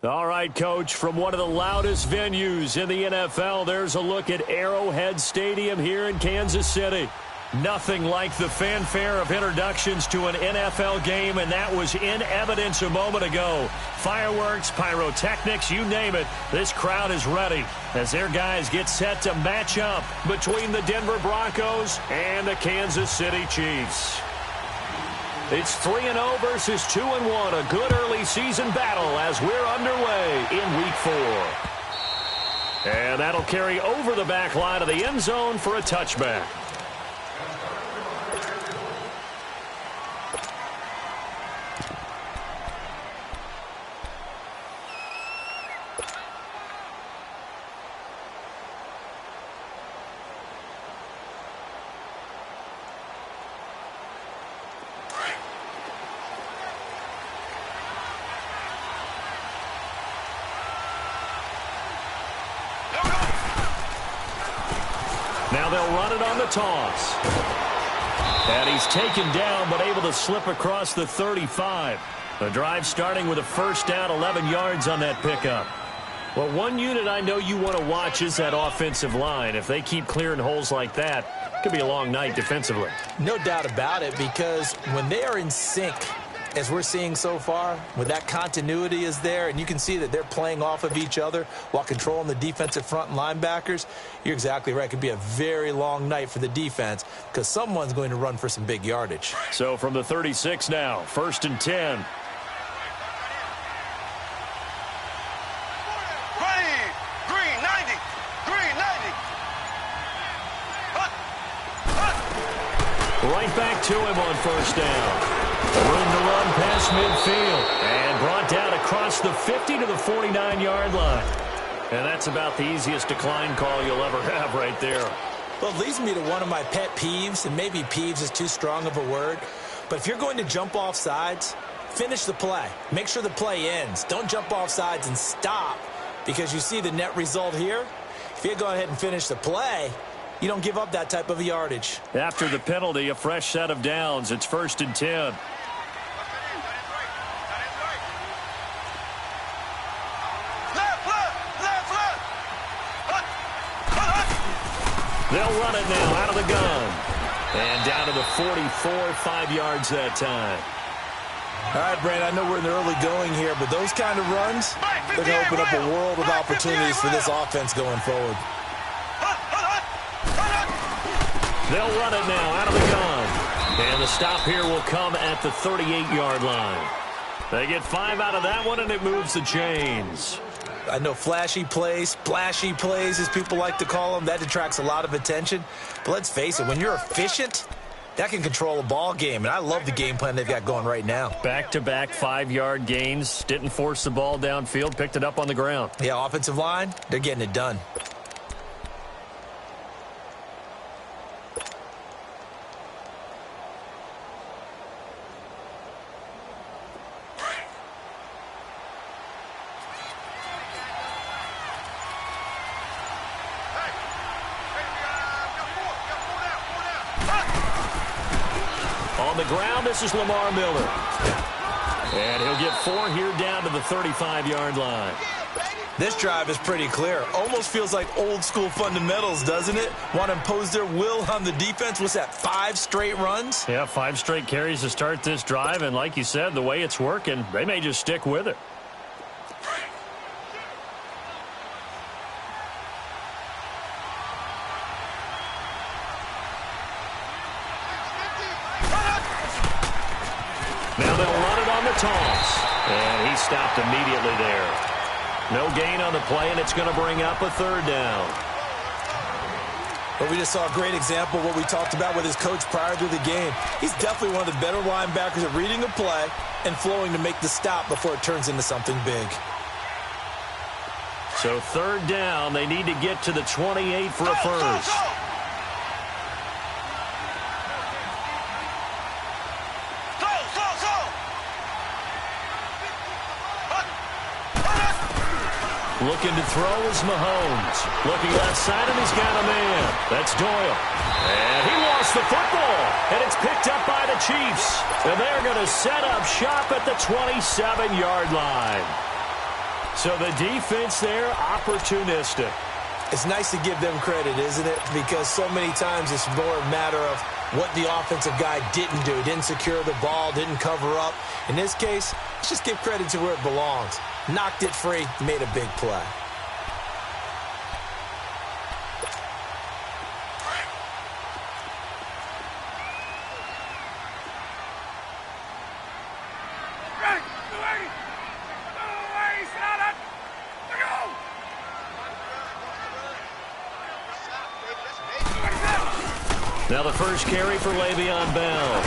All right, Coach, from one of the loudest venues in the NFL, there's a look at Arrowhead Stadium here in Kansas City. Nothing like the fanfare of introductions to an NFL game, and that was in evidence a moment ago. Fireworks, pyrotechnics, you name it, this crowd is ready as their guys get set to match up between the Denver Broncos and the Kansas City Chiefs. It's 3-0 versus 2-1, a good early season battle as we're underway in Week 4. And that'll carry over the back line of the end zone for a touchback. Now they'll run it on the toss. And he's taken down, but able to slip across the 35. The drive starting with a first down, 11 yards on that pickup. Well, one unit I know you want to watch is that offensive line. If they keep clearing holes like that, it could be a long night defensively. No doubt about it, because when they are in sync, as we're seeing so far, when that continuity is there, and you can see that they're playing off of each other while controlling the defensive front and linebackers, you're exactly right. It could be a very long night for the defense because someone's going to run for some big yardage. So from the 36 now, 1st and 10. Right back to him on first down. Room to run past midfield. And brought down across the 50 to the 49-yard line. And that's about the easiest decline call you'll ever have right there. Well, it leads me to one of my pet peeves, and maybe peeves is too strong of a word. But if you're going to jump off sides, finish the play. Make sure the play ends. Don't jump off sides and stop, because you see the net result here. If you go ahead and finish the play, you don't give up that type of yardage. After the penalty, a fresh set of downs. It's 1st and 10. They'll run it now out of the gun. And down to the 44, 5 yards that time. All right, Brandon, I know we're in the early going here, but those kind of runs, they're going to open up a world of opportunities for this offense going forward. They'll run it now out of the gun. And the stop here will come at the 38-yard line. They get 5 out of that one, and it moves the chains. I know flashy plays, splashy plays, as people like to call them, that attracts a lot of attention. But let's face it, when you're efficient, that can control a ball game. And I love the game plan they've got going right now. Back-to-back 5-yard gains. Didn't force the ball downfield. Picked it up on the ground. Yeah, offensive line, they're getting it done. On the ground, this is Lamar Miller. And he'll get 4 here down to the 35-yard line. This drive is pretty clear. Almost feels like old-school fundamentals, doesn't it? Want to impose their will on the defense. What's that, 5 straight runs? Yeah, 5 straight carries to start this drive. And like you said, the way it's working, they may just stick with it. Now they'll run it on the toss. And he stopped immediately there. No gain on the play, and it's going to bring up a 3rd down. But we just saw a great example of what we talked about with his coach prior to the game. He's definitely one of the better linebackers at reading a play and flowing to make the stop before it turns into something big. So 3rd down, they need to get to the 28 for a first. Looking to throw is Mahomes. Looking left side, and he's got a man. That's Doyle. And he lost the football. And it's picked up by the Chiefs. And they're going to set up shop at the 27-yard line. So the defense there, opportunistic. It's nice to give them credit, isn't it? Because so many times it's more a matter of what the offensive guy didn't do. Didn't secure the ball, didn't cover up. In this case, let's just give credit to where it belongs. Knocked it free, made a big play. Now the first carry for Le'Veon Bell.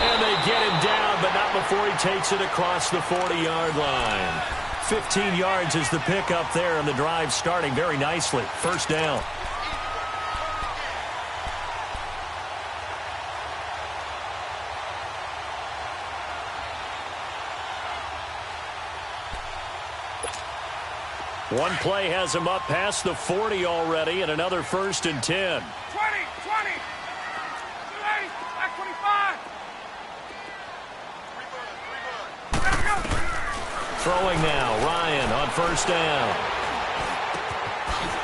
And they get him down, but not before he takes it across the 40-yard line. 15 yards is the pickup there, and the drive starting very nicely. First down. One play has him up past the 40 already, and another 1st and 10. 20, 20, 25. Throwing now, Ryan on 1st down.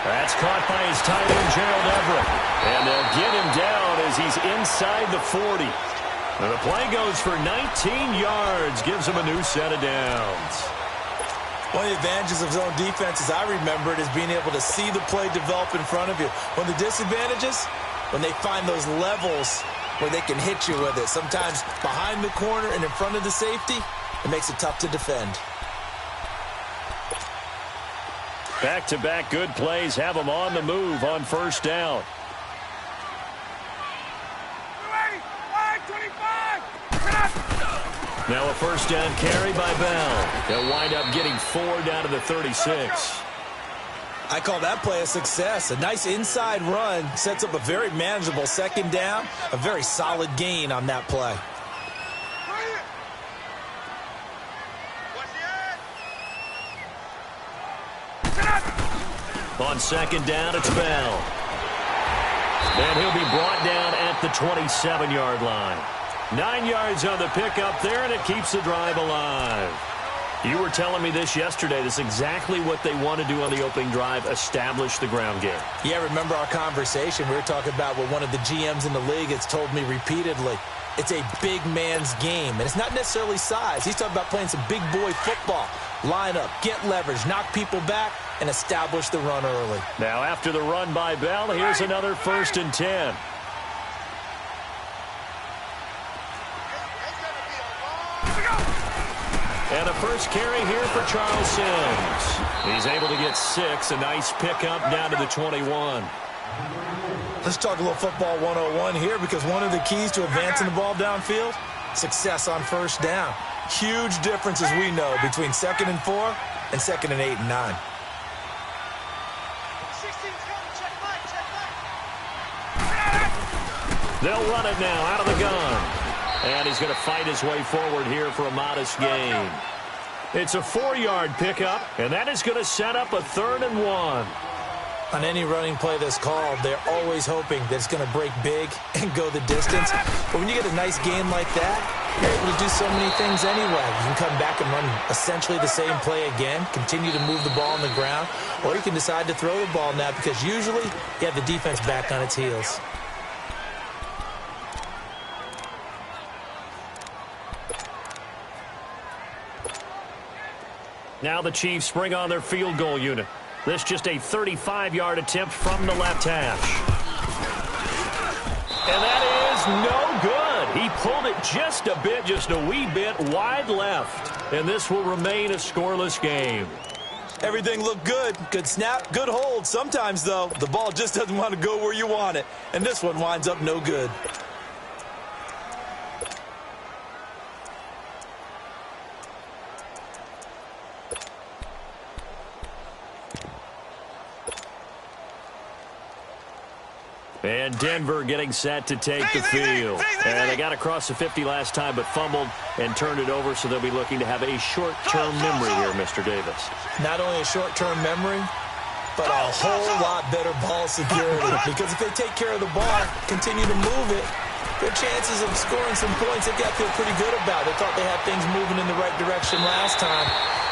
That's caught by his tight end, Gerald Everett. And they'll get him down as he's inside the 40. And the play goes for 19 yards, gives him a new set of downs. One of the advantages of zone defense, as I remember it, is being able to see the play develop in front of you. One of the disadvantages, when they find those levels where they can hit you with it. Sometimes behind the corner and in front of the safety, it makes it tough to defend. Back-to-back good plays have them on the move on 1st down. 25. Now a 1st down carry by Bell. They'll wind up getting 4 down to the 36. I call that play a success. A nice inside run sets up a very manageable 2nd down. A very solid gain on that play. On 2nd down, it's Bell. And he'll be brought down at the 27-yard line. 9 yards on the pickup there, and it keeps the drive alive. You were telling me this yesterday. This is exactly what they want to do on the opening drive, establish the ground game. Yeah, remember our conversation. We were talking about what one of the GMs in the league has told me repeatedly. It's a big man's game, and it's not necessarily size. He's talking about playing some big boy football. Line up, get leverage, knock people back, and establish the run early. Now after the run by Bell, here's another 1st and 10. And a first carry here for Charles Sims. He's able to get 6, a nice pickup down to the 21. Let's talk a little football 101 here, because one of the keys to advancing the ball downfield, success on 1st down. Huge difference, as we know, between 2nd and 4 and 2nd and 8 and 9. They'll run it now out of the gun. And he's going to fight his way forward here for a modest gain. It's a 4-yard pickup, and that is going to set up a 3rd and 1. On any running play that's called, they're always hoping that it's going to break big and go the distance. But when you get a nice gain like that, you're able to do so many things anyway. You can come back and run essentially the same play again, continue to move the ball on the ground, or you can decide to throw the ball now, because usually you have the defense back on its heels. Now the Chiefs bring on their field goal unit. This just a 35-yard attempt from the left hash. And that is no good. He pulled it just a bit, just a wee bit wide left. And this will remain a scoreless game. Everything looked good. Good snap, good hold. Sometimes, though, the ball just doesn't want to go where you want it. And this one winds up no good. And Denver getting set to take the field. And they got across the 50 last time, but fumbled and turned it over, so they'll be looking to have a short-term memory here, Mr. Davis. Not only a short-term memory, but a whole lot better ball security. Because if they take care of the ball, continue to move it, their chances of scoring some points, they've got to feel pretty good about. They thought they had things moving in the right direction last time.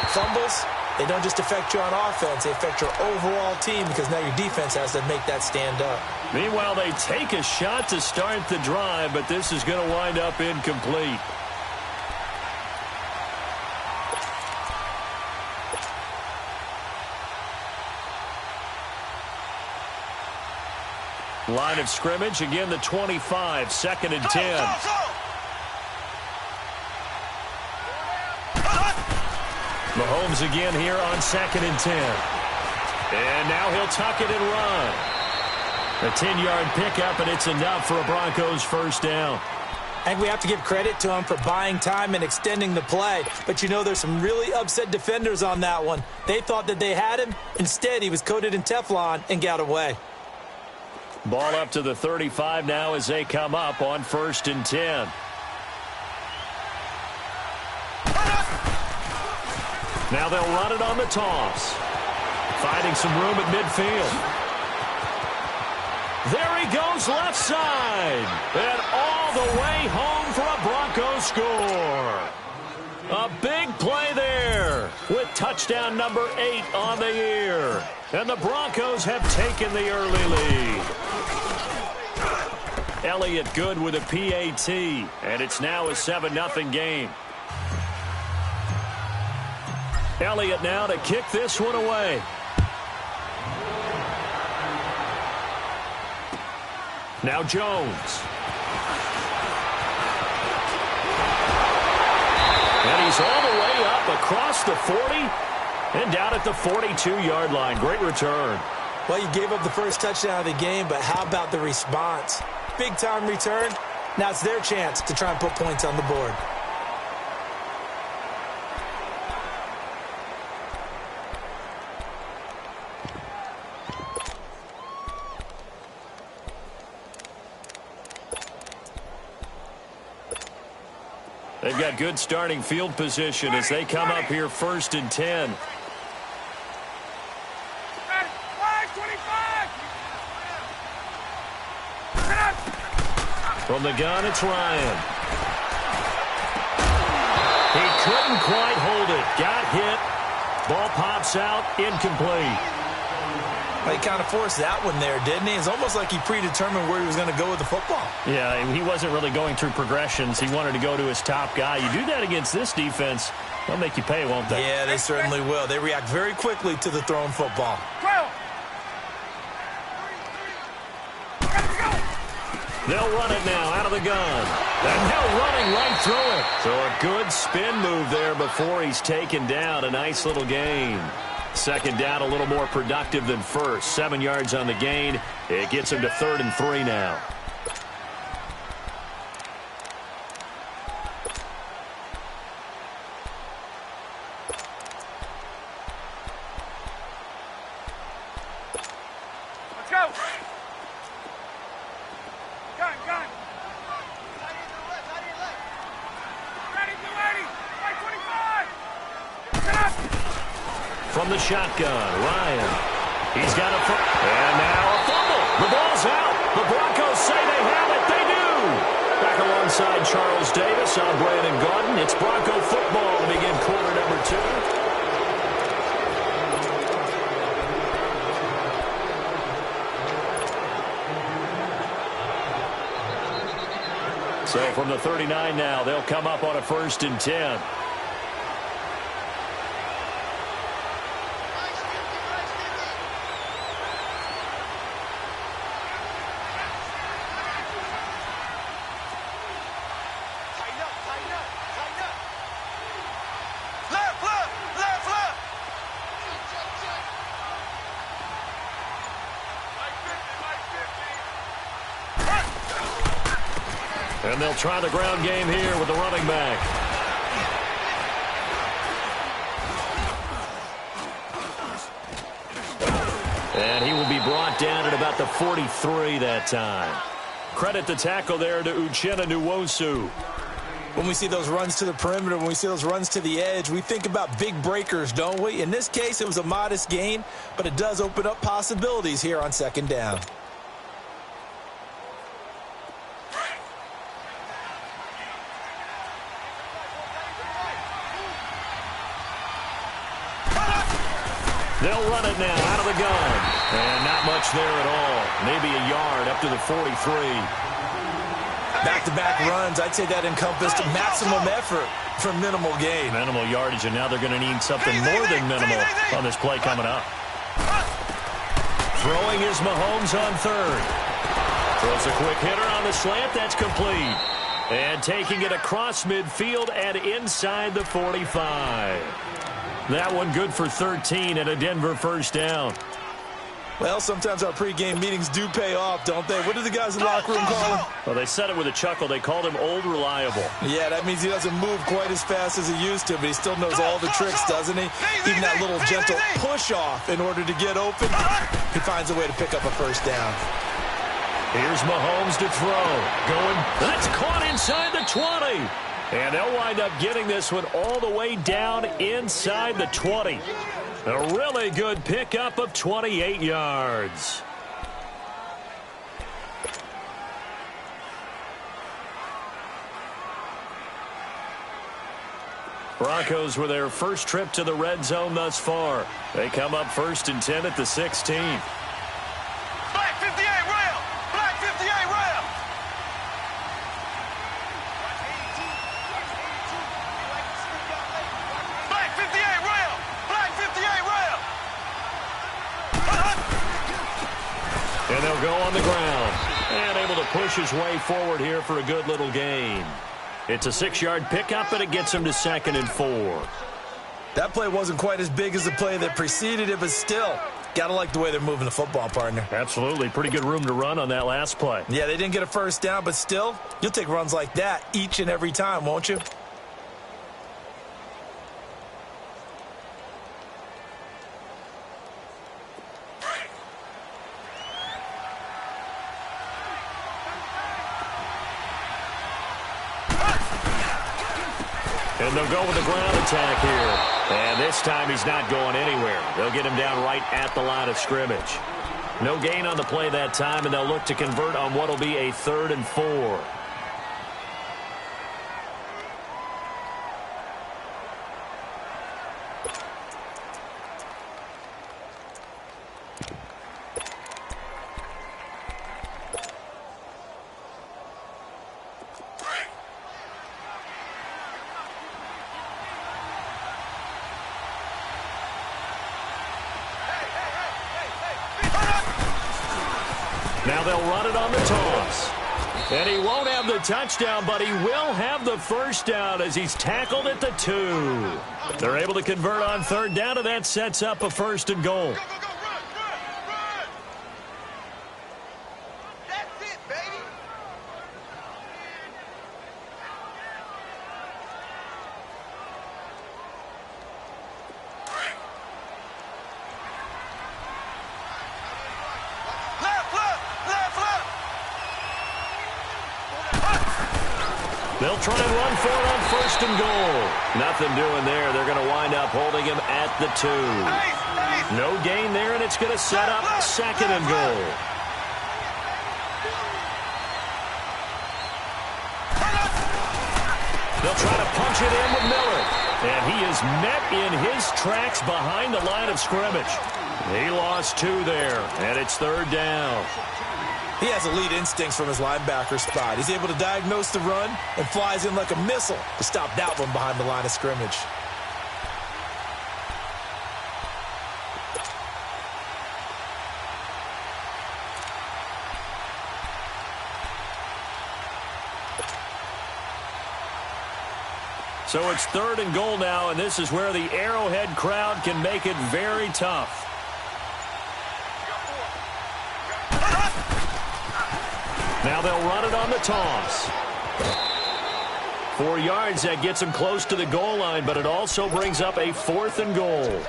Fumbles, They don't just affect you on offense, they affect your overall team because now your defense has to make that stand up. Meanwhile, they take a shot to start the drive, but this is going to wind up incomplete. Line of scrimmage, again the 25, 2nd and 10. Mahomes again here on 2nd and 10. And now he'll tuck it and run. A 10-yard pickup, and it's enough for a Broncos first down. I think we have to give credit to him for buying time and extending the play. But, you know, there's some really upset defenders on that one. They thought that they had him. Instead, he was coated in Teflon and got away. Ball up to the 35 now as they come up on 1st and 10. Now they'll run it on the toss. Finding some room at midfield. There he goes left side. And all the way home for a Broncos score. A big play there with touchdown number 8 on the year. And the Broncos have taken the early lead. Elliott good with a PAT. And it's now a 7-0 game. Elliott now to kick this one away. Now Jones. And he's all the way up across the 40 and down at the 42-yard line. Great return. Well, you gave up the first touchdown of the game, but how about the response? Big-time return. Now it's their chance to try and put points on the board. They've got good starting field position as they come up here 1st and 10. From the gun, it's Ryan. He couldn't quite hold it. Got hit. Ball pops out. Incomplete. Well, he kind of forced that one there, didn't he? It's almost like he predetermined where he was going to go with the football. Yeah, he wasn't really going through progressions. He wanted to go to his top guy. You do that against this defense, they'll make you pay, won't they? Yeah, they certainly will. They react very quickly to the thrown football. They'll run it now out of the gun. And now running right through it. So a good spin move there before he's taken down. A nice little gain. 2nd down, a little more productive than first. 7 yards on the gain. It gets him to 3rd and 3 now. Let's go. Gun. Ready, 25. From the shotgun, Ryan. He's got a foot. And now a fumble. The ball's out. The Broncos say they have it. They do. Back alongside Charles Davis, I'm Brandon Gaudin. It's Bronco football to begin quarter number 2. So from the 39 now, they'll come up on a 1st and 10. And they'll try the ground game here with the running back. And he will be brought down at about the 43 that time. Credit the tackle there to Uchenna Nwosu. When we see those runs to the perimeter, when we see those runs to the edge, we think about big breakers, don't we? In this case, it was a modest gain, but it does open up possibilities here on 2nd down. They'll run it now out of the gun. And not much there at all. Maybe a yard up to the 43. Back-to-back runs, I'd say that encompassed maximum effort for minimal gain. Minimal yardage, and now they're going to need something more than minimal on this play coming up. Throwing is Mahomes on third. Throws a quick hitter on the slant. That's complete. And taking it across midfield and inside the 45. That one good for 13 and a Denver first down. Well, sometimes our pregame meetings do pay off, don't they? What do the guys in the locker room call him? Well, they said it with a chuckle. They called him Old Reliable. Yeah, that means he doesn't move quite as fast as he used to, but he still knows all the tricks, doesn't he? Even that little gentle push-off in order to get open, he finds a way to pick up a first down. Here's Mahomes to throw. Going, that's caught inside the 20. And they'll wind up getting this one all the way down inside the 20. A really good pickup of 28 yards. Broncos with their first trip to the red zone thus far. They come up 1st and 10 at the 16. Black 58 rail! Black 58 rail! Black 58 rail! Black 58 rail! And they'll go on the ground. And able to push his way forward here for a good little gain. It's a 6-yard pickup, and it gets him to 2nd and 4. That play wasn't quite as big as the play that preceded it, but still, got to like the way they're moving the football, partner. Absolutely. Pretty good room to run on that last play. Yeah, they didn't get a first down, but still, you'll take runs like that each and every time, won't you? And they'll go with the ground attack here. And this time he's not going anywhere. They'll get him down right at the line of scrimmage. No gain on the play that time, and they'll look to convert on what will be a 3rd and 4. Now they'll run it on the toss. And he won't have the touchdown, but he will have the first down as he's tackled at the 2. They're able to convert on 3rd down, and that sets up a 1st and goal. They'll try and run for it on 1st and goal. Nothing doing there. They're going to wind up holding him at the 2. No gain there, and it's going to set up 2nd and goal. They'll try to punch it in with Miller. And he is met in his tracks behind the line of scrimmage. He lost 2 there, and it's 3rd down. He has elite instincts from his linebacker spot. He's able to diagnose the run and flies in like a missile to stop that one behind the line of scrimmage. So it's 3rd and goal now, and this is where the Arrowhead crowd can make it very tough. Now they'll run it on the toss. 4 yards, that gets him close to the goal line, but it also brings up a 4th and goal.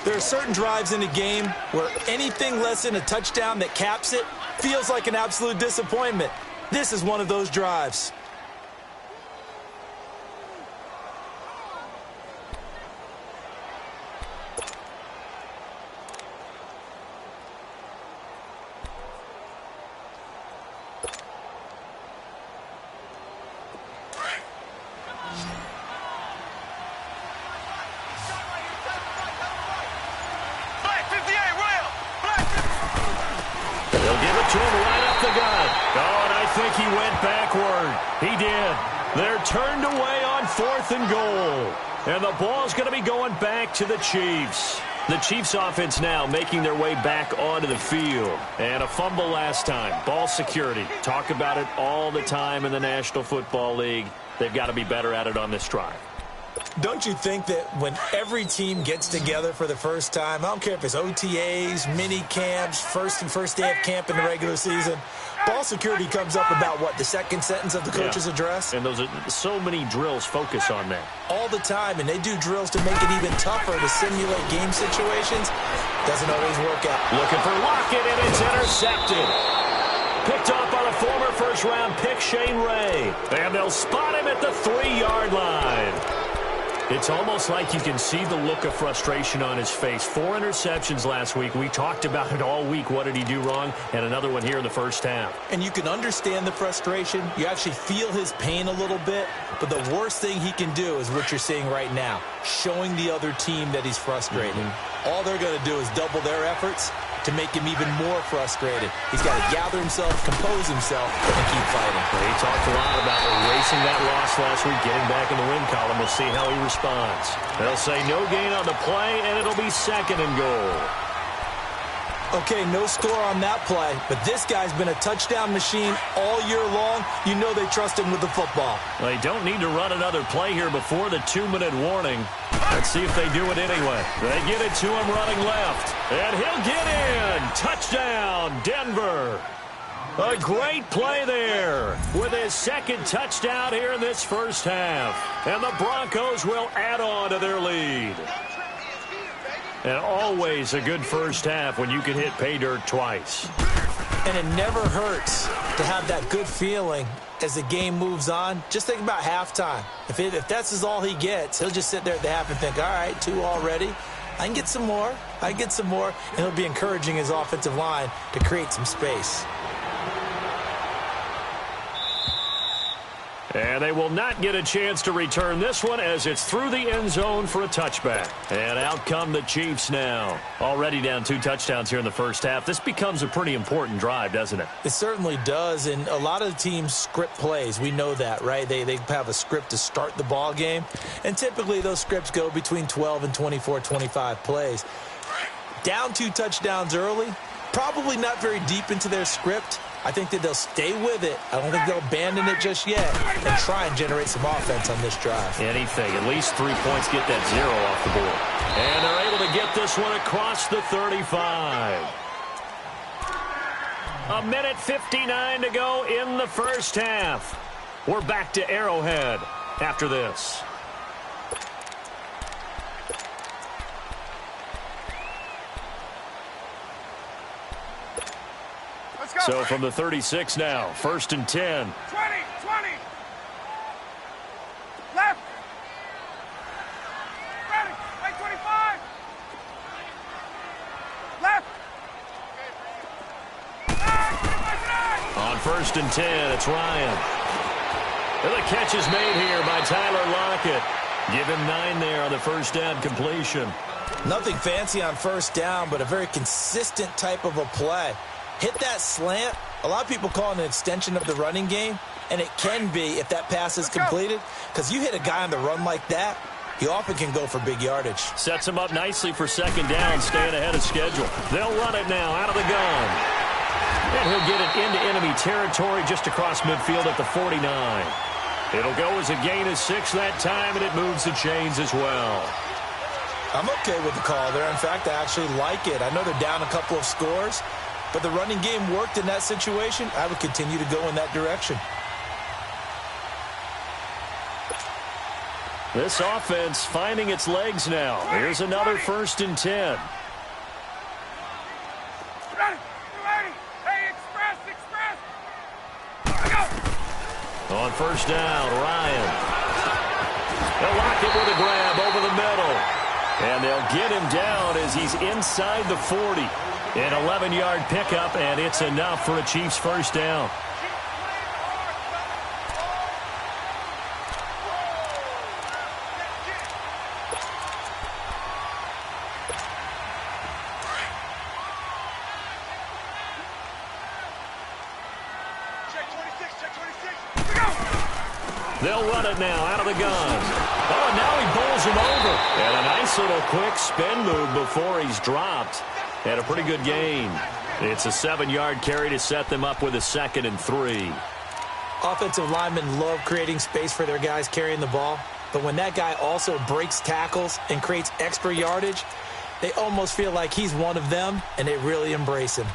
There are certain drives in a game where anything less than a touchdown that caps it feels like an absolute disappointment. This is one of those drives. He did. They're turned away on 4th and goal. And the ball's going to be going back to the Chiefs. The Chiefs offense now making their way back onto the field. And a fumble last time. Ball security. Talk about it all the time in the National Football League. They've got to be better at it on this drive. Don't you think that when every team gets together for the first time, I don't care if it's OTAs, mini camps, first day of camp in the regular season, ball security comes up about what, the second sentence of the coach's address? And those are so many drills focus on that. All the time, and they do drills to make it even tougher to simulate game situations. Doesn't always work out. Looking for Lockett, and it's intercepted. Picked off by the former first-round pick, Shane Ray. And they'll spot him at the 3-yard line. It's almost like you can see the look of frustration on his face. 4 interceptions last week. We talked about it all week. What did he do wrong? And another one here in the first half. And you can understand the frustration. You actually feel his pain a little bit. But the worst thing he can do is what you're seeing right now, showing the other team that he's frustrated. All they're going to do is double their efforts to make him even more frustrated. He's got to gather himself, compose himself, and keep fighting. He talked a lot about erasing that loss last week, getting back in the win column. We'll see how he responds. They'll say no gain on the play, and it'll be 2nd and goal. Okay, no score on that play, but this guy's been a touchdown machine all year long. You know they trust him with the football. They don't need to run another play here before the 2-minute warning. Let's see if they do it anyway. They get it to him running left, and he'll get in. Touchdown, Denver. A great play there with his 2nd touchdown here in this first half. And the Broncos will add on to their lead. And always a good first half when you can hit pay dirt twice. And it never hurts to have that good feeling as the game moves on. Just think about halftime. If that's all he gets, he'll just sit there at the half and think, all right, 2 already. I can get some more. I can get some more. And he'll be encouraging his offensive line to create some space. And they will not get a chance to return this one as it's through the end zone for a touchback. And out come the Chiefs now. Already down 2 touchdowns here in the first half. This becomes a pretty important drive, doesn't it? It certainly does, and a lot of the teams script plays. We know that, right? They have a script to start the ball game, and typically those scripts go between 12 and 24, 25 plays. Down 2 touchdowns early, probably not very deep into their script. I think that they'll stay with it. I don't think they'll abandon it just yet and try and generate some offense on this drive. Anything. At least 3 points, get that 0 off the board. And they're able to get this one across the 35. 1:59 to go in the first half. We're back to Arrowhead after this. So from the 36 now, 1st and 10. 20. Left. Ready. Right 25. Left. On 1st and 10, it's Ryan. And the catch is made here by Tyler Lockett. Give him 9 there on the first down completion. Nothing fancy on first down, but a very consistent type of a play. Hit that slant. A lot of people call it an extension of the running game, and it can be if that pass is completed, because you hit a guy on the run like that, he often can go for big yardage. Sets him up nicely for 2nd down, staying ahead of schedule. They'll run it now out of the gun. And he'll get it into enemy territory just across midfield at the 49. It'll go as a gain of 6 that time, and it moves the chains as well. I'm okay with the call there. In fact, I actually like it. I know they're down a couple of scores, but the running game worked in that situation. I would continue to go in that direction. This offense finding its legs now. Here's another 1st and 10. Ready. Hey, express. Go. On 1st down, Ryan. They'll lock it with a grab over the middle. And they'll get him down as he's inside the 40. An 11-yard pickup, and it's enough for a Chiefs first down. Check 26. Go. They'll run it now out of the gun. Oh, and now he bowls him over. And a nice little quick spin move before he's dropped. And a pretty good gain. It's a 7-yard carry to set them up with a 2nd and 3. Offensive linemen love creating space for their guys carrying the ball. But when that guy also breaks tackles and creates extra yardage, they almost feel like he's one of them, and they really embrace him.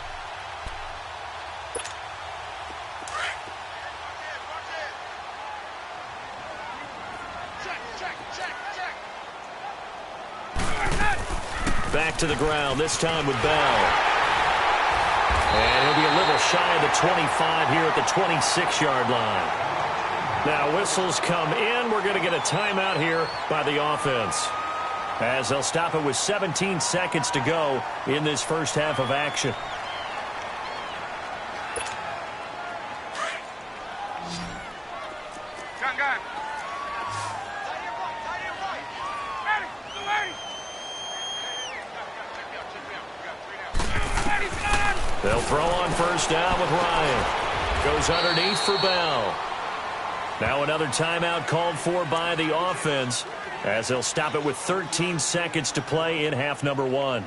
Back to the ground, this time with Bell. And he'll be a little shy of the 25 here at the 26-yard line. Now whistles come in. We're going to get a timeout here by the offense, as they'll stop it with 17 seconds to go in this first half of action. Gun. They'll throw on first down with Ryan. Goes underneath for Bell. Now another timeout called for by the offense, as they'll stop it with 13 seconds to play in half number 1.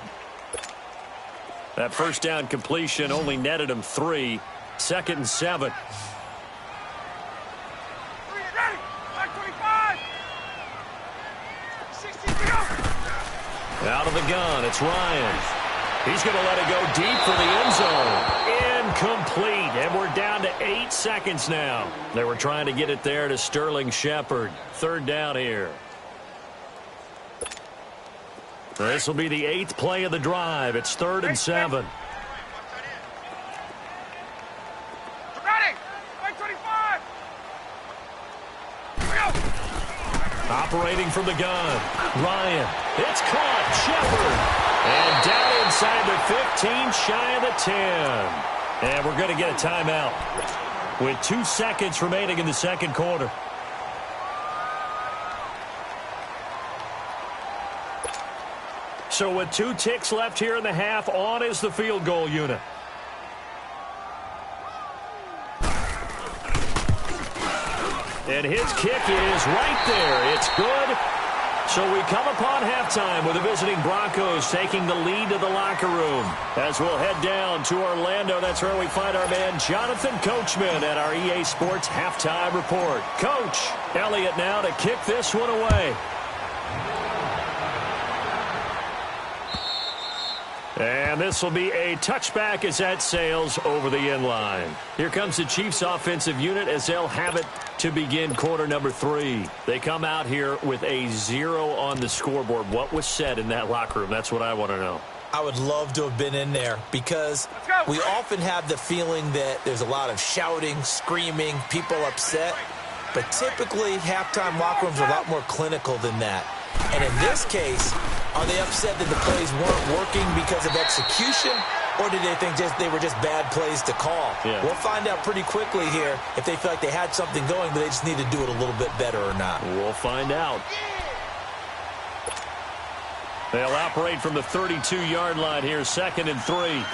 That first down completion only netted him 3. 2nd and 7. Out of the gun, it's Ryan. He's going to let it go deep for the end zone. Incomplete, and we're down to 8 seconds now. They were trying to get it there to Sterling Shepard. 3rd down here. This will be the 8th play of the drive. It's 3rd and 7. Operating from the gun. Ryan. It's caught. Shepard. And down inside the 15, shy of the 10. And we're going to get a timeout with 2 seconds remaining in the second quarter. So with 2 ticks left here in the half, on is the field goal unit. And his kick is right there. It's good. So we come upon halftime with the visiting Broncos taking the lead to the locker room. As we'll head down to Orlando, that's where we find our man Jonathan Coachman at our EA Sports Halftime Report. Coach, Elliott now to kick this one away. And this will be a touchback as that sails over the end line. Here comes the Chiefs offensive unit as they'll have it to begin quarter number 3. They come out here with a 0 on the scoreboard. What was said in that locker room? That's what I want to know. I would love to have been in there, because we often have the feeling that there's a lot of shouting, screaming, people upset. But typically, halftime locker rooms are a lot more clinical than that. And in this case, are they upset that the plays weren't working because of execution, or did they think they were just bad plays to call? Yeah. We'll find out pretty quickly here if they feel like they had something going, but they just need to do it a little bit better or not. We'll find out. They'll operate from the 32-yard line here, 2nd and 3.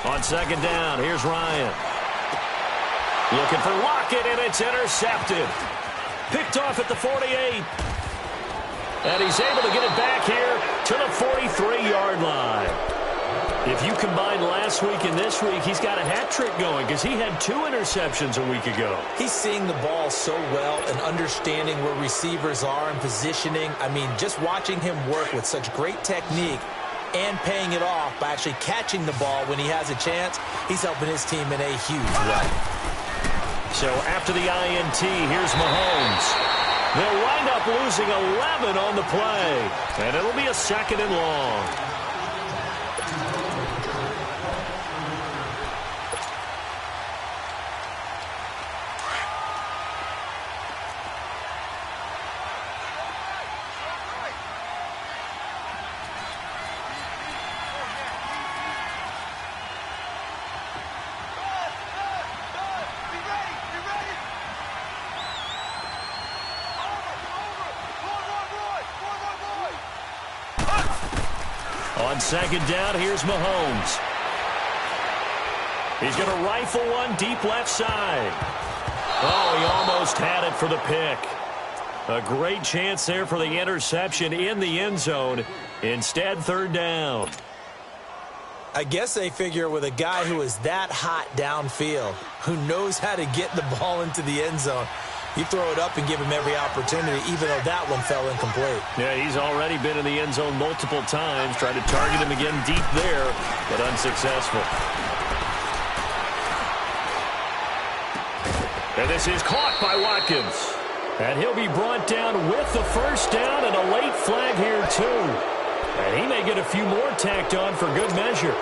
On 2nd down, here's Ryan. Looking for Lockett, and it's intercepted. Picked off at the 48. And he's able to get it back here to the 43-yard line. If you combine last week and this week, he's got a hat trick going, because he had 2 interceptions a week ago. He's seeing the ball so well and understanding where receivers are and positioning. I mean, just watching him work with such great technique and paying it off by actually catching the ball when he has a chance, he's helping his team in a huge way. So after the INT, here's Mahomes. They'll wind up losing 11 on the play, and it'll be a 2nd and long. On 2nd down, here's Mahomes. He's going to rifle one deep left side. Oh, he almost had it for the pick. A great chance there for the interception in the end zone. Instead, third down. I guess they figure with a guy who is that hot downfield, who knows how to get the ball into the end zone, you throw it up and give him every opportunity, even though that one fell incomplete. Yeah, he's already been in the end zone multiple times. Tried to target him again deep there, but unsuccessful. And this is caught by Watkins. And he'll be brought down with the first down and a late flag here, too. And he may get a few more tacked on for good measure.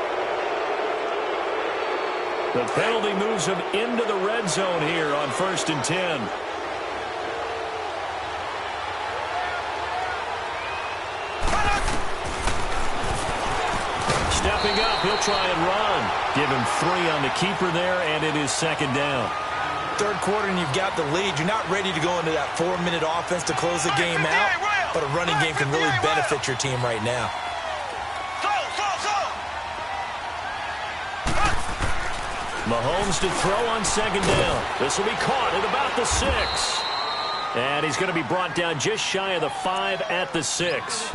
The penalty moves him into the red zone here on 1st and 10. Stepping up, he'll try and run. Give him 3 on the keeper there, and it is second down. Third quarter and you've got the lead. You're not ready to go into that 4-minute offense to close the game out, but a running game can really benefit your team right now. Mahomes to throw on second down. This will be caught at about the 6. And he's going to be brought down just shy of the 5 at the 6.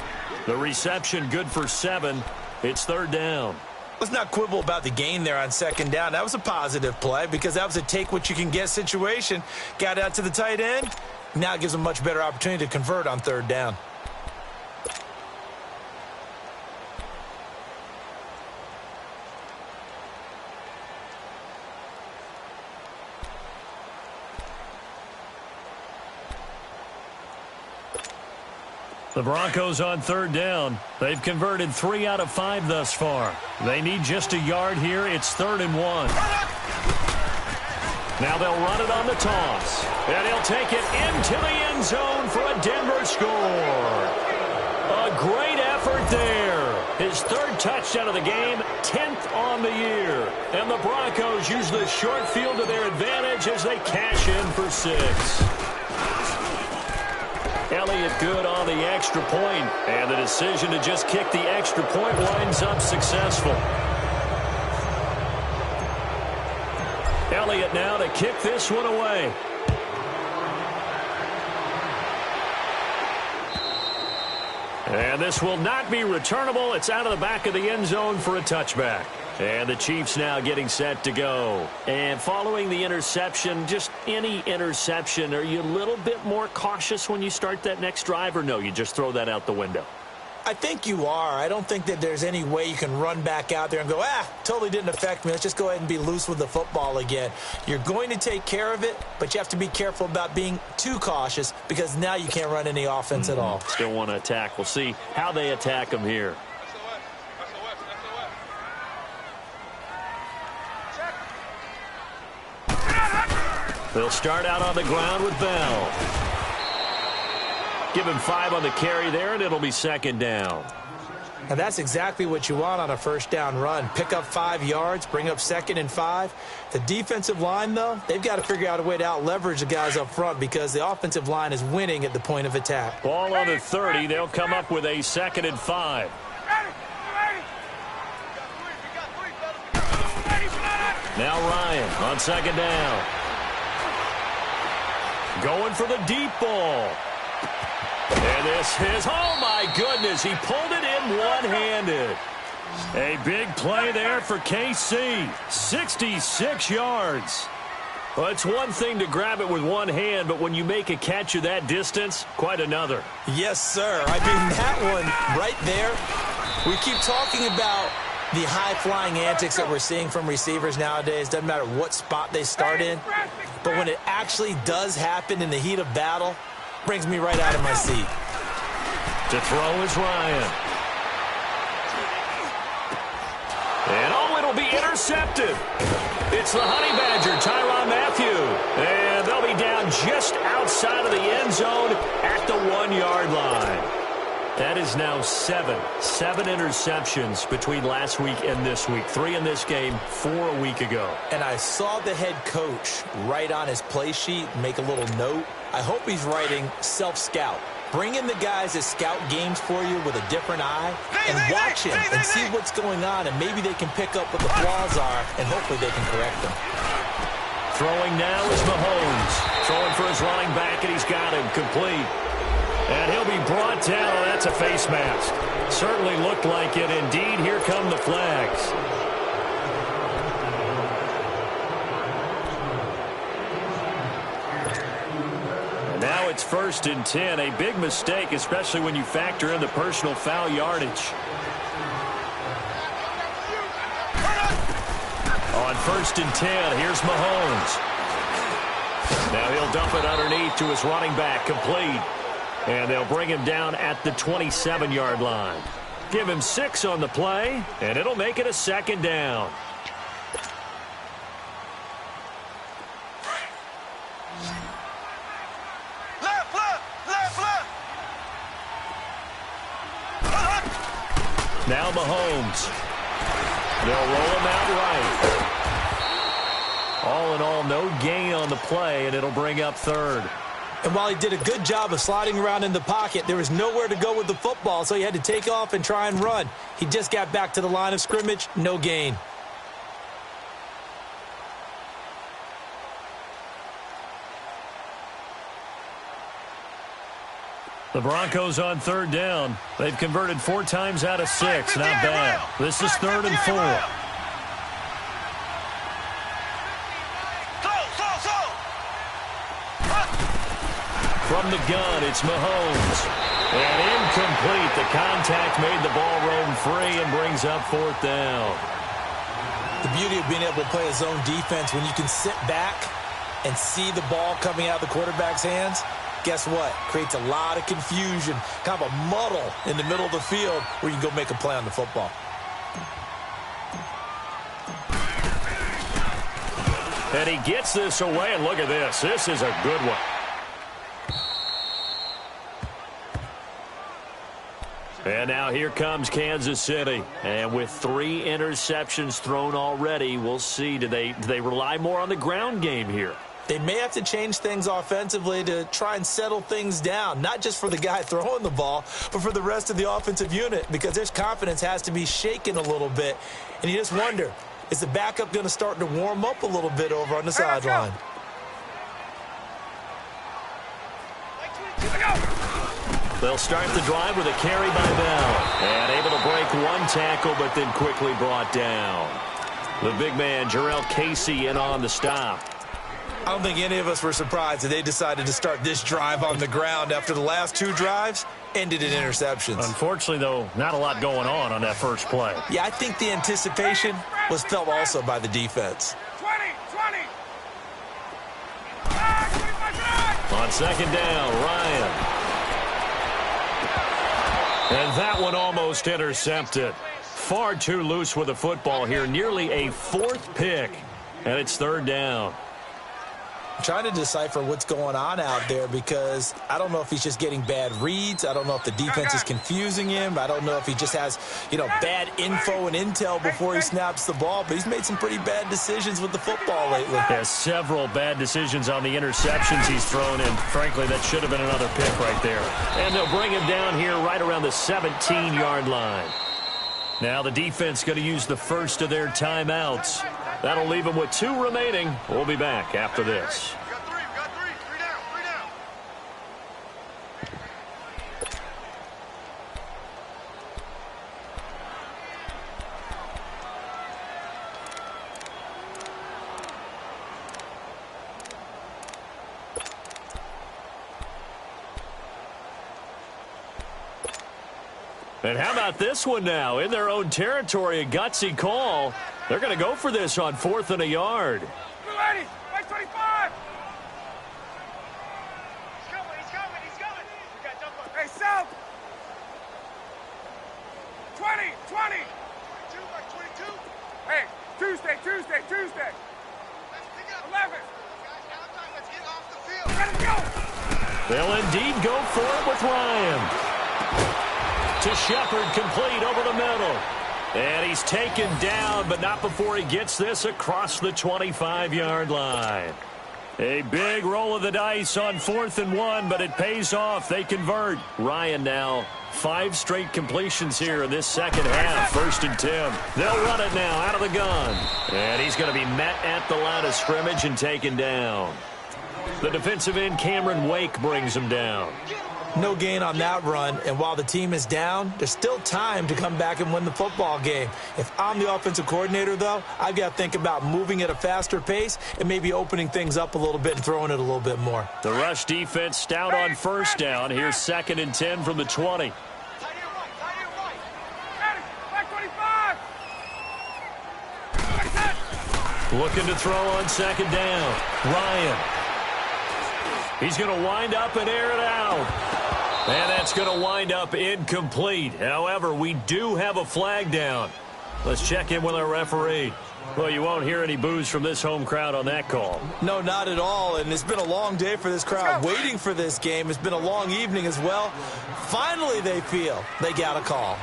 The reception good for 7. It's third down. Let's not quibble about the gain there on second down. That was a positive play because that was a take-what-you-can-get situation. Got out to the tight end. Now it gives them a much better opportunity to convert on third down. The Broncos on third down. They've converted 3 out of 5 thus far. They need just a yard here. It's 3rd and 1. Now they'll run it on the toss. And he'll take it into the end zone for a Denver score. A great effort there. His 3rd touchdown of the game, 10th on the year. And the Broncos use the short field to their advantage as they cash in for 6. Elliott good on the extra point, and the decision to just kick the extra point winds up successful. Elliott now to kick this one away. And this will not be returnable. It's out of the back of the end zone for a touchback. And the Chiefs now getting set to go. And following the interception, just any interception, are you a little bit more cautious when you start that next drive, or no, you just throw that out the window? I think you are. I don't think that there's any way you can run back out there and go, totally didn't affect me. Let's just go ahead and be loose with the football again. You're going to take care of it, but you have to be careful about being too cautious because now you can't run any offense at all. Still want to attack. We'll see how they attack them here. They'll start out on the ground with Bell. Give him 5 on the carry there, and it'll be second down. And that's exactly what you want on a first down run. Pick up 5 yards, bring up 2nd and 5. The defensive line, though, they've got to figure out a way to out-leverage the guys up front because the offensive line is winning at the point of attack. Ball on the 30. They'll come up with a 2nd and 5. Now Ryan on second down. Going for the deep ball. And this is, oh my goodness, he pulled it in one-handed. A big play there for KC. 66 yards. Well, it's one thing to grab it with one hand, but when you make a catch of that distance, quite another. Yes, sir. I mean, that one right there, we keep talking about the high-flying antics that we're seeing from receivers nowadays. Doesn't matter what spot they start in. But when it actually does happen in the heat of battle, brings me right out of my seat. To throw is Ryan. And oh, it'll be intercepted. It's the Honey Badger, Tyrann Mathieu. And they'll be down just outside of the end zone at the 1-yard line. That is now 7 interceptions between last week and this week. 3 in this game, 4 a week ago. And I saw the head coach write on his play sheet, make a little note. I hope he's writing self-scout Bring in the guys that scout games for you with a different eye and watch him and see what's going on, and maybe they can pick up what the flaws are, and hopefully they can correct them. Throwing now is Mahomes. Throwing for his running back, and he's got him complete. And he'll be brought down. Oh, that's a face mask. Certainly looked like it. Indeed, here come the flags. Now it's 1st and 10. A big mistake, especially when you factor in the personal foul yardage. On 1st and 10, here's Mahomes. Now he'll dump it underneath to his running back, complete. And they'll bring him down at the 27-yard line. Give him 6 on the play, and it'll make it a 2nd down. Now Mahomes. They'll roll him out right. All in all, no gain on the play, and it'll bring up 3rd. And while he did a good job of sliding around in the pocket, there was nowhere to go with the football, so he had to take off and try and run. He just got back to the line of scrimmage, no gain. The Broncos on 3rd down. They've converted 4 times out of 6. Not bad. This is 3rd and 4. From the gun, it's Mahomes. And incomplete. The contact made the ball roam free and brings up 4th down. The beauty of being able to play a zone defense, when you can sit back and see the ball coming out of the quarterback's hands, guess what? Creates a lot of confusion, kind of a muddle in the middle of the field where you can go make a play on the football. And he gets this away, and look at this. This is a good one. And now here comes Kansas City. And with 3 interceptions thrown already, we'll see. Do they rely more on the ground game here? They may have to change things offensively to try and settle things down, not just for the guy throwing the ball, but for the rest of the offensive unit, because their confidence has to be shaken a little bit. And you just wonder, is the backup going to start to warm up a little bit over on the sideline? They'll start the drive with a carry by Bell. And able to break 1 tackle, but then quickly brought down. The big man, Jarrell Casey, in on the stop. I don't think any of us were surprised that they decided to start this drive on the ground after the last 2 drives ended in interceptions. Unfortunately, though, not a lot going on that first play. Yeah, I think the anticipation was felt also by the defense. 20. On 2nd down, Ryan. And that one almost intercepted. Far too loose with the football here. Nearly a 4th pick. And it's 3rd down. I'm trying to decipher what's going on out there, because I don't know if he's just getting bad reads. I don't know if the defense is confusing him. I don't know if he just has, bad info and intel before he snaps the ball. But he's made some pretty bad decisions with the football lately. Has several bad decisions on the interceptions he's thrown, and frankly, that should have been another pick right there. And they'll bring him down here right around the 17-yard line. Now the defense going to use the first of their timeouts. That'll leave them with 2 remaining. We'll be back after this. We got 3 down. And how about this one now? In their own territory, a gutsy call. They're going to go for this on 4th and a yard. Blue 80, right 25. He's coming. We got jump up. Hey, South. 20. 22. Hey, Tuesday. 11. Let's get off the field. Let him go. They'll indeed go for it with Ryan. To Shepard, complete over the middle. And he's taken down, but not before he gets this across the 25-yard line. A big roll of the dice on 4th and 1, but it pays off. They convert. Ryan now 5 straight completions here in this second half. 1st and 10. They'll run it now out of the gun. And he's going to be met at the line of scrimmage and taken down. The defensive end, Cameron Wake, brings him down. No gain on that run, and while the team is down, there's still time to come back and win the football game. If I'm the offensive coordinator, though, I've got to think about moving at a faster pace and maybe opening things up a little bit and throwing it a little bit more. The rush defense stout on 1st down. Here's 2nd and 10 from the 20. Looking to throw on 2nd down. Ryan. He's going to wind up and air it out. And that's going to wind up incomplete. However, we do have a flag down. Let's check in with our referee. Well, you won't hear any boos from this home crowd on that call. No, not at all. And it's been a long day for this crowd waiting for this game. It's been a long evening as well. Finally, they feel they got a call.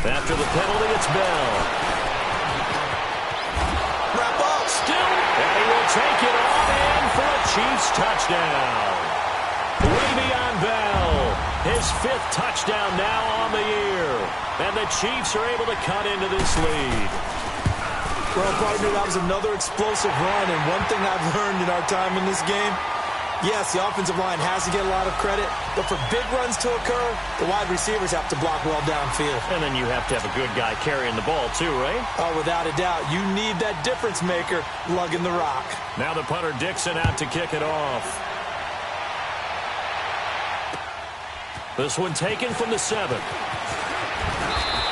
After the penalty, it's Bell. Wrap up. Still, and he will take it on in for a Chiefs touchdown. Way beyond Bell. His 5th touchdown now on the year. And the Chiefs are able to cut into this lead. Well, partner, that was another explosive run. And one thing I've learned in our time in this game, yes, the offensive line has to get a lot of credit, but for big runs to occur, the wide receivers have to block well downfield. And then you have to have a good guy carrying the ball too, right? Oh, without a doubt. You need that difference maker lugging the rock. Now the punter Dixon out to kick it off. This one taken from the 7.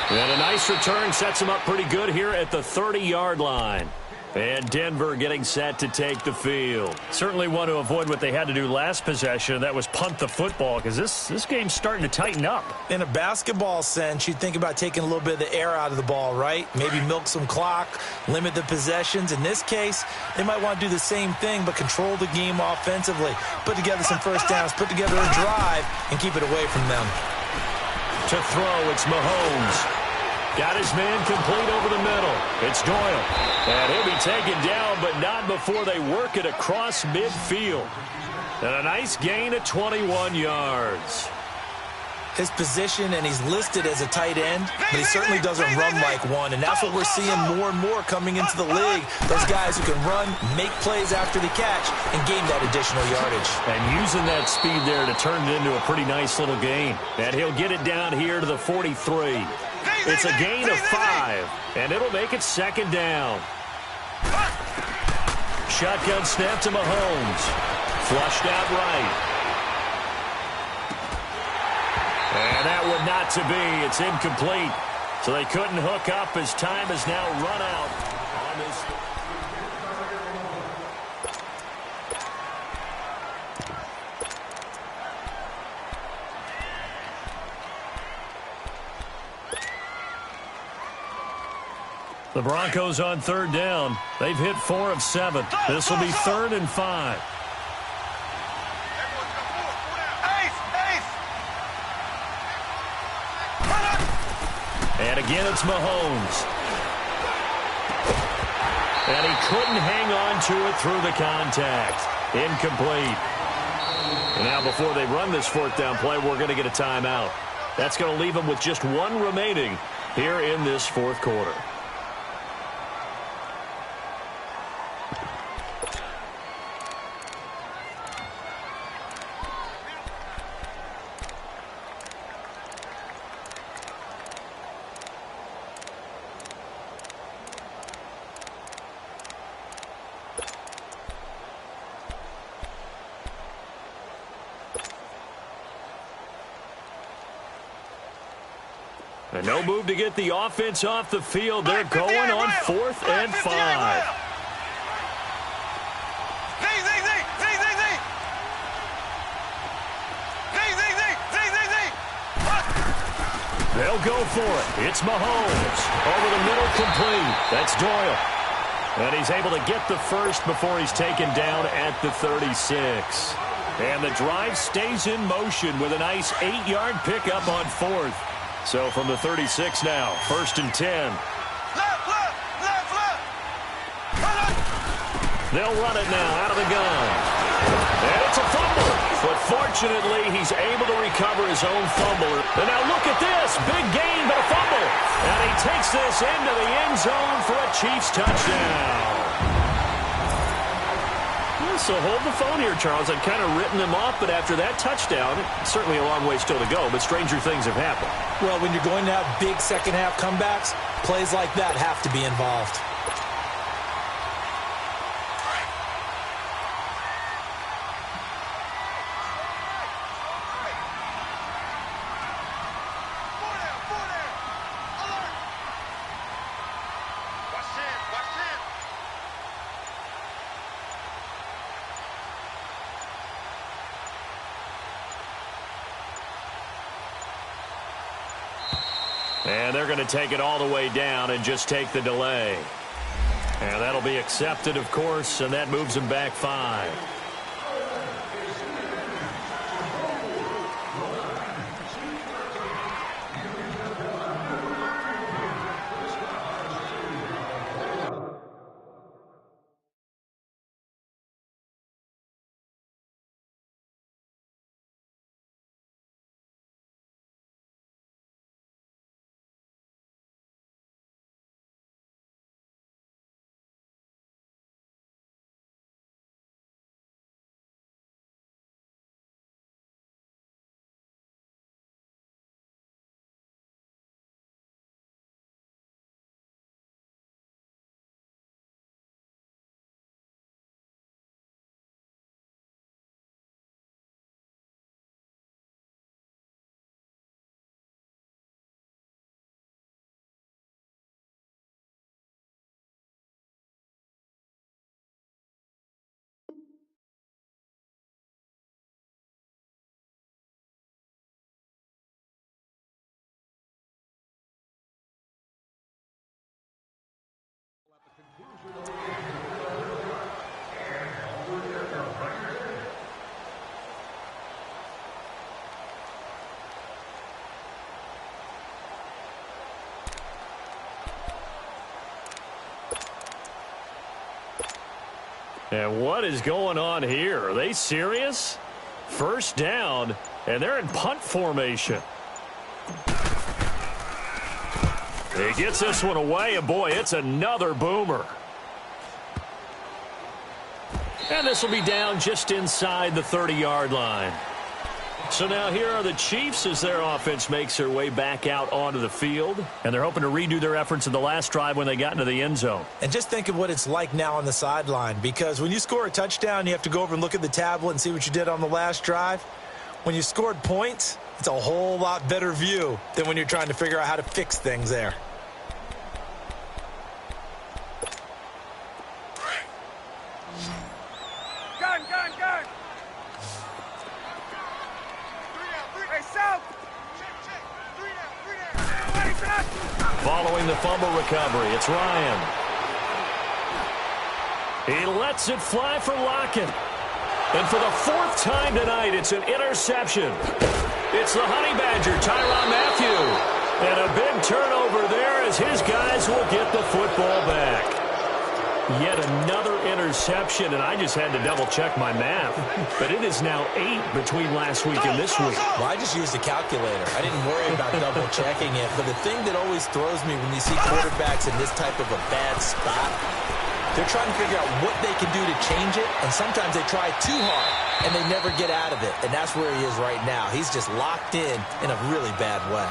And a nice return sets him up pretty good here at the 30-yard line. And Denver getting set to take the field. Certainly want to avoid what they had to do last possession. That was punt the football, because this game's starting to tighten up. In a basketball sense, you think about taking a little bit of the air out of the ball, right? Maybe milk some clock, limit the possessions. In this case, they might want to do the same thing, but control the game offensively. Put together some first downs, put together a drive, and keep it away from them. To throw, it's Mahomes. Got his man complete over the middle. It's Doyle. And he'll be taken down, but not before they work it across midfield. And a nice gain of 21 yards. His position, and he's listed as a tight end, but he certainly doesn't run like one. And that's what we're seeing more and more coming into the league. Those guys who can run, make plays after the catch, and gain that additional yardage. And using that speed there to turn it into a pretty nice little gain. And he'll get it down here to the 43. It's a gain of 5, and it'll make it 2nd down. Shotgun snap to Mahomes. Flushed out right. And that would not to be. It's incomplete. So they couldn't hook up as time has now run out on this. The Broncos on 3rd down. They've hit 4 of 7. This will be 3rd and 5. And again, it's Mahomes. And he couldn't hang on to it through the contact. Incomplete. And now before they run this 4th down play, we're going to get a timeout. That's going to leave them with just 1 remaining here in this 4th quarter. And no move to get the offense off the field. They're going on 4th and 5. They'll go for it. It's Mahomes. Over the middle, complete. That's Doyle. And he's able to get the first before he's taken down at the 36. And the drive stays in motion with a nice 8-yard pickup on 4th. So from the 36 now, 1st and 10. They'll run it now out of the gun. And it's a fumble. But fortunately, he's able to recover his own fumble. And now look at this. Big gain, but a fumble. And he takes this into the end zone for a Chiefs touchdown. So hold the phone here, Charles. I've kind of written them off, but after that touchdown, certainly a long way still to go, but stranger things have happened. Well, when you're going to have big second-half comebacks, plays like that have to be involved. And they're going to take it all the way down and just take the delay. And that'll be accepted, of course, and that moves them back 5. And what is going on here? Are they serious? First down, and they're in punt formation. He gets this one away, and boy, it's another boomer. And this will be down just inside the 30-yard line. So now here are the Chiefs as their offense makes their way back out onto the field. And they're hoping to redo their efforts in the last drive when they got into the end zone. And just think of what it's like now on the sideline, because when you score a touchdown, you have to go over and look at the tablet and see what you did on the last drive. When you scored points, it's a whole lot better view than when you're trying to figure out how to fix things there. Following the fumble recovery, it's Ryan. He lets it fly for Lockett. And for the 4th time tonight, it's an interception. It's the Honey Badger, Tyrann Mathieu. And a big turnover there as his guys will get the football back. Yet another interception, and I just had to double-check my math. But it is now 8 between last week and this week. Well, I just used a calculator. I didn't worry about double-checking it. But the thing that always throws me when you see quarterbacks in this type of a bad spot, they're trying to figure out what they can do to change it, and sometimes they try too hard, and they never get out of it. And that's where he is right now. He's just locked in a really bad way.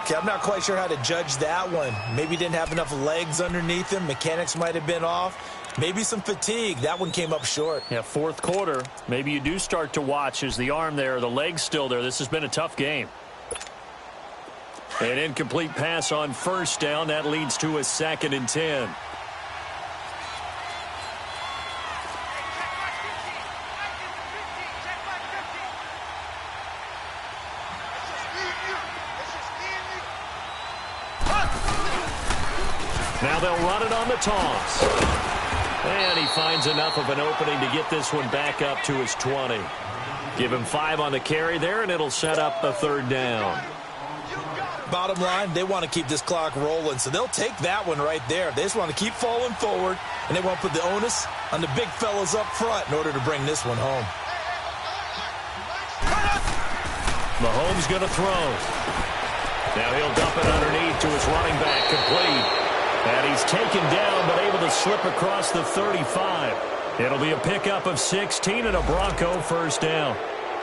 Okay, I'm not quite sure how to judge that one. Maybe he didn't have enough legs underneath him. Mechanics might have been off. Maybe some fatigue. That one came up short. Yeah, 4th quarter. Maybe you do start to watch. Is the arm there, the leg's still there? This has been a tough game. An incomplete pass on first down. That leads to a 2nd and 10. Now they'll run it on the toss. And he finds enough of an opening to get this one back up to his 20. Give him 5 on the carry there, and it'll set up a 3rd down. Bottom line, they want to keep this clock rolling, so they'll take that one right there. They just want to keep falling forward, and they want to put the onus on the big fellas up front in order to bring this one home. Mahomes going to throw. Now he'll dump it underneath to his running back, complete. And he's taken down, but able to slip across the 35. It'll be a pickup of 16 and a Bronco first down.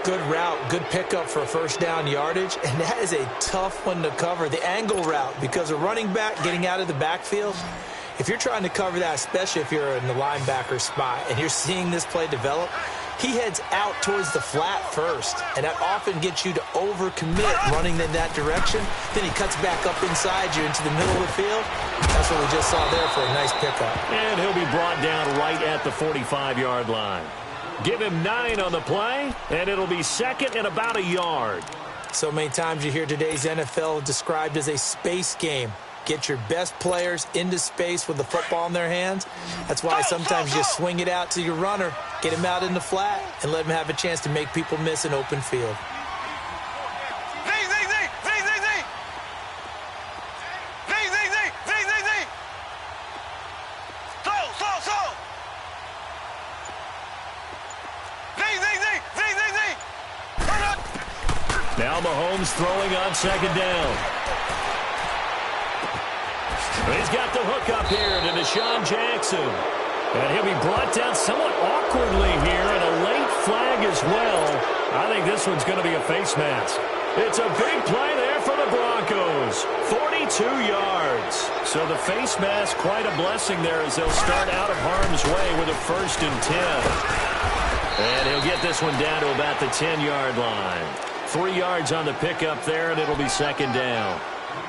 Good route, good pickup for first down yardage, and that is a tough one to cover, the angle route, because a running back getting out of the backfield, if you're trying to cover that, especially if you're in the linebacker spot and you're seeing this play develop, he heads out towards the flat first, and that often gets you to overcommit running in that direction. Then he cuts back up inside you into the middle of the field. That's what we just saw there for a nice pickup. And he'll be brought down right at the 45-yard line. Give him 9 on the play, and it'll be second and about a yard. So many times you hear today's NFL described as a space game. Get your best players into space with the football in their hands. That's why sometimes you swing it out to your runner, get him out in the flat, and let him have a chance to make people miss an open field. Now Mahomes throwing on second down. He's got the hook up here to Deshaun Jackson. And he'll be brought down somewhat awkwardly here, and a late flag as well. I think this one's going to be a face mask. It's a big play there for the Broncos. 42 yards. So the face mask, quite a blessing there as they'll start out of harm's way with a 1st and 10. And he'll get this one down to about the 10-yard line. 3 yards on the pickup there, and it'll be second down.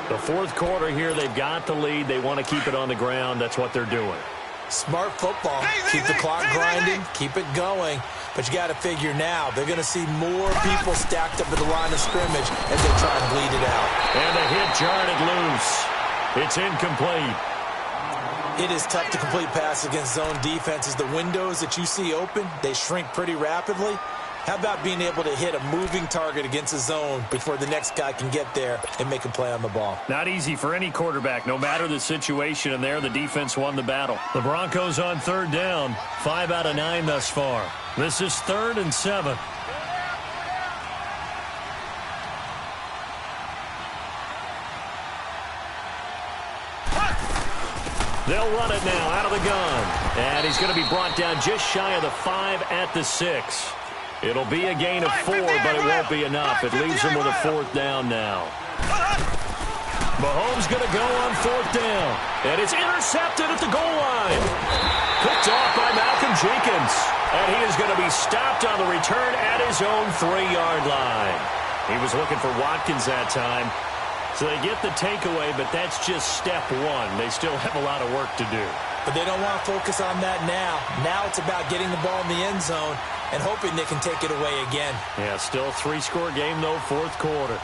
The fourth quarter here, they've got the lead. They want to keep it on the ground. That's what they're doing. Smart football. Keep the clock grinding. Keep it going. But you got to figure now, they're going to see more people stacked up at the line of scrimmage as they try and bleed it out. And the hit jarred it loose. It's incomplete. It is tough to complete passes against zone defenses. The windows that you see open, they shrink pretty rapidly. How about being able to hit a moving target against a zone before the next guy can get there and make a play on the ball? Not easy for any quarterback, no matter the situation, and there the defense won the battle. The Broncos on 3rd down, 5 out of 9 thus far. This is 3rd and 7. They'll run it now out of the gun. And he's going to be brought down just shy of the 5 at the 6. It'll be a gain of 4, but it won't be enough. It leaves him with a 4th down now. Mahomes going to go on 4th down. And it's intercepted at the goal line. Picked off by Malcolm Jenkins. And he is going to be stopped on the return at his own 3-yard line. He was looking for Watkins that time. So they get the takeaway, but that's just step 1. They still have a lot of work to do. But they don't want to focus on that now. Now it's about getting the ball in the end zone and hoping they can take it away again. Yeah, still a 3-score game, though, fourth quarter.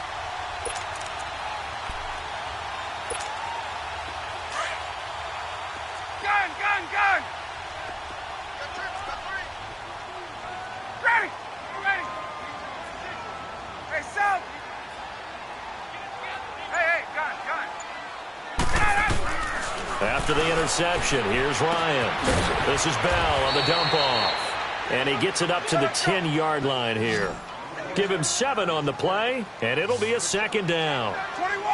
Gun! Ready! Hey, Sal! Hey, gun! After the interception, here's Ryan. This is Bell on the dump-off. And he gets it up to the 10-yard line here. Give him 7 on the play, and it'll be a 2nd down.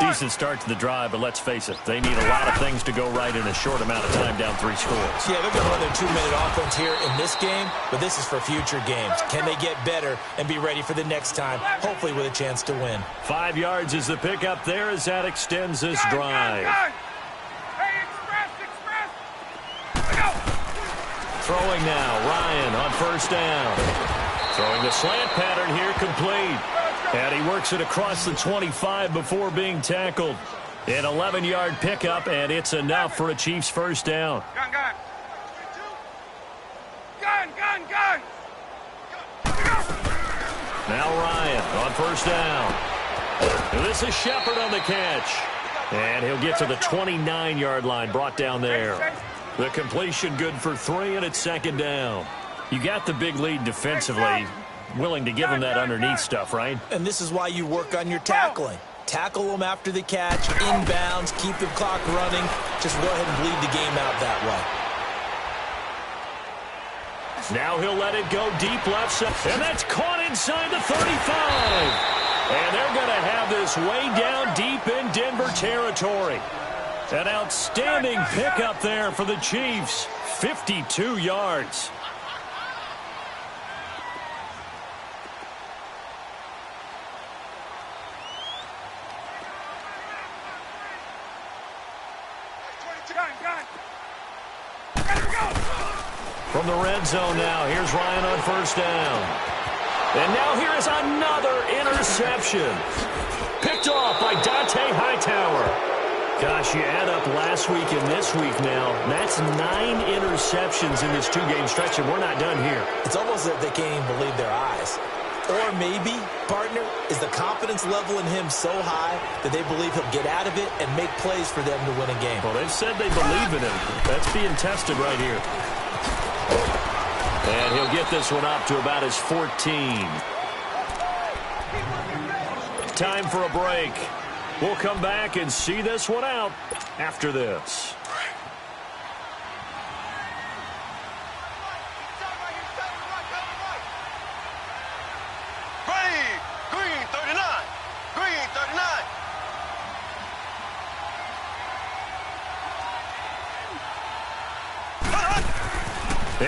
Decent start to the drive, but let's face it, they need a lot of things to go right in a short amount of time down 3 scores. Yeah, they're going to run their 2-minute offense here in this game, but this is for future games. Can they get better and be ready for the next time, hopefully with a chance to win? 5 yards is the pickup there as that extends this drive. Hey, express! Go! Throwing now, Ryan on 1st down. Throwing the slant pattern here, complete. And he works it across the 25 before being tackled. An 11-yard pickup, and it's enough for a Chiefs 1st down. Gun! Now Ryan on 1st down. And this is Shepard on the catch. And he'll get to the 29-yard line, brought down there. The completion good for 3, and it's 2nd down. You got the big lead defensively, willing to give him that underneath stuff, right? And this is why you work on your tackling. tackle them after the catch, inbounds, keep the clock running. Just go ahead and bleed the game out that way. Now he'll let it go deep left side. And that's caught inside the 35. And they're going to have this way down deep in Denver territory. An outstanding pickup there for the Chiefs. 52 yards. From the red zone now, here's Ryan on first down. And now here is another interception. Picked off by Dante Hightower. Gosh, you add up last week and this week now. That's 9 interceptions in this two-game stretch, and we're not done here. It's almost as if they can't even believe their eyes. Or maybe, partner, is the confidence level in him so high that they believe he'll get out of it and make plays for them to win a game. Well, they've said they believe in him. That's being tested right here. And he'll get this one up to about his 14. Time for a break. We'll come back and see this one out after this. Green 39. Green 39.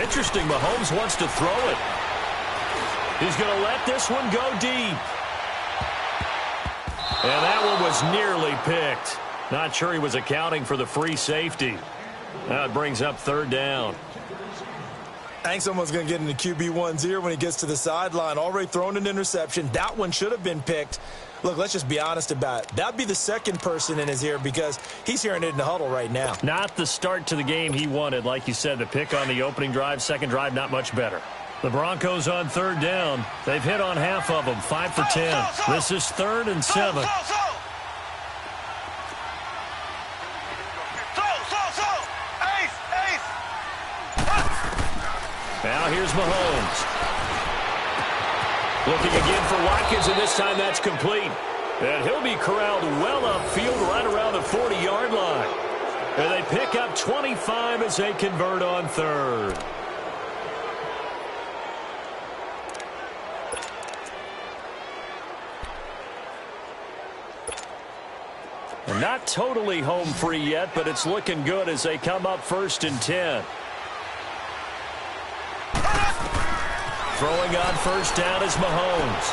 Interesting, Mahomes wants to throw it. He's going to let this one go deep. And that one was nearly picked. Not sure he was accounting for the free safety. Now it brings up third down. I think someone's going to get into QB1's ear when he gets to the sideline. Already thrown an interception. That one should have been picked. Look, let's just be honest about it. That'd be the second person in his ear because he's hearing it in the huddle right now. Not the start to the game he wanted. Like you said, the pick on the opening drive, second drive, not much better. The Broncos on third down. They've hit on half of them, 5 for 10. This is 3rd and 7. Now here's Mahomes. Looking again for Watkins, and this time that's complete. And he'll be corralled well upfield right around the 40-yard line. And they pick up 25 as they convert on third. And not totally home free yet, but it's looking good as they come up 1st and 10. Throwing on first down is Mahomes.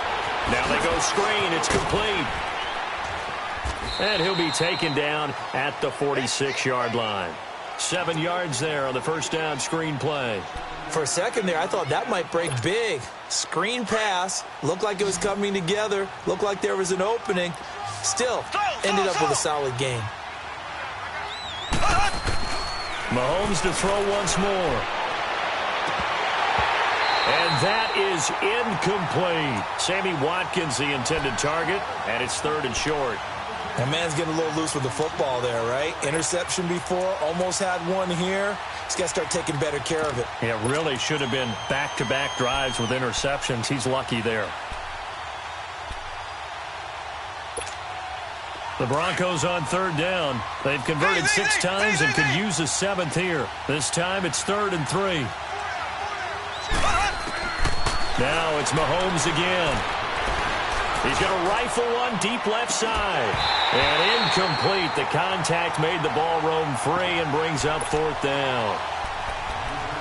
Now they go screen. It's complete. And he'll be taken down at the 46-yard line. 7 yards there on the first down screen play. For a second there, I thought that might break big. Screen pass. Looked like it was coming together. Looked like there was an opening. Still, ended up with a solid game. Mahomes to throw once more. And that is incomplete. Sammy Watkins, the intended target, and it's 3rd and short. That man's getting a little loose with the football there, right? Interception before, almost had one here. He's got to start taking better care of it. Yeah, really should have been back-to-back drives with interceptions. He's lucky there. The Broncos on third down. They've converted 6 times and could use a 7th here. This time it's 3rd and 3. Now it's Mahomes again. He's going to rifle one deep left side. And incomplete. The contact made the ball roam free and brings up 4th down.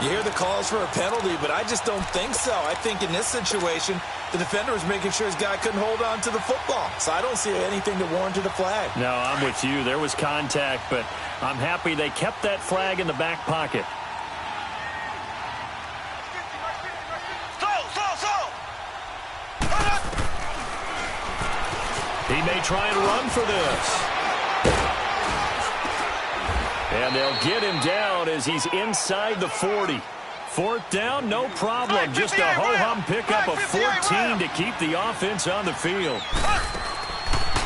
You hear the calls for a penalty, but I just don't think so. I think in this situation, the defender was making sure his guy couldn't hold on to the football. So I don't see anything that warranted a flag. No, I'm with you. There was contact, but I'm happy they kept that flag in the back pocket. He may try and run for this. And they'll get him down as he's inside the 40. 4th down, no problem. Just a ho-hum pickup of 14 to keep the offense on the field.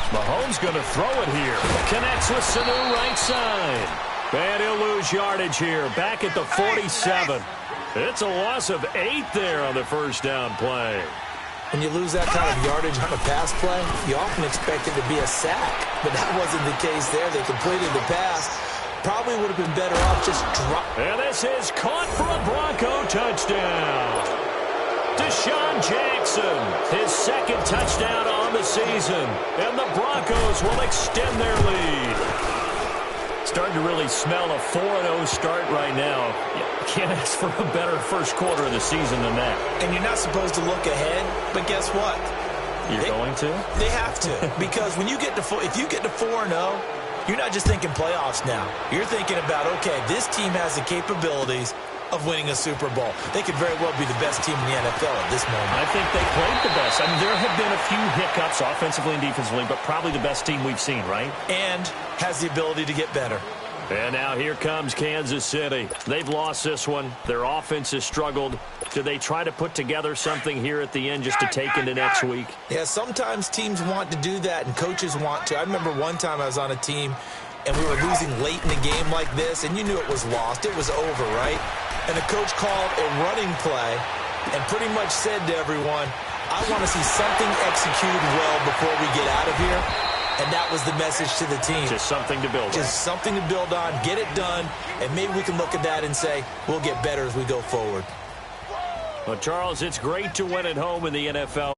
Mahomes going to throw it here. Connects with Sanu right side. And he'll lose yardage here. Back at the 47. It's a loss of 8 there on the first down play. When you lose that kind of yardage on a pass play, you often expect it to be a sack. But that wasn't the case there. They completed the pass. Probably would have been better off just drop. And this is caught for a Bronco touchdown. Deshaun Jackson, his second touchdown on the season. And the Broncos will extend their lead. Starting to really smell a 4-0 start right now. You can't ask for a better first quarter of the season than that. And you're not supposed to look ahead, but guess what? You're going to? They have to. Because when you get to if you get to 4-0, you're not just thinking playoffs now. You're thinking about, okay, this team has the capabilities of winning a Super Bowl. They could very well be the best team in the NFL at this moment. I think they played the best. I mean, there have been a few hiccups offensively and defensively, but probably the best team we've seen, right? And has the ability to get better. And now here comes Kansas City. They've lost this one. Their offense has struggled. Do they try to put together something here at the end just to take into next week? Yeah, sometimes teams want to do that and coaches want to. I remember one time I was on a team and we were losing late in a game like this, and you knew it was lost. It was over, right? And the coach called a running play and pretty much said to everyone, I want to see something executed well before we get out of here. And that was the message to the team. Just something to build on. Just something to build on, get it done, and maybe we can look at that and say, we'll get better as we go forward. Well, Charles, it's great to win at home in the NFL.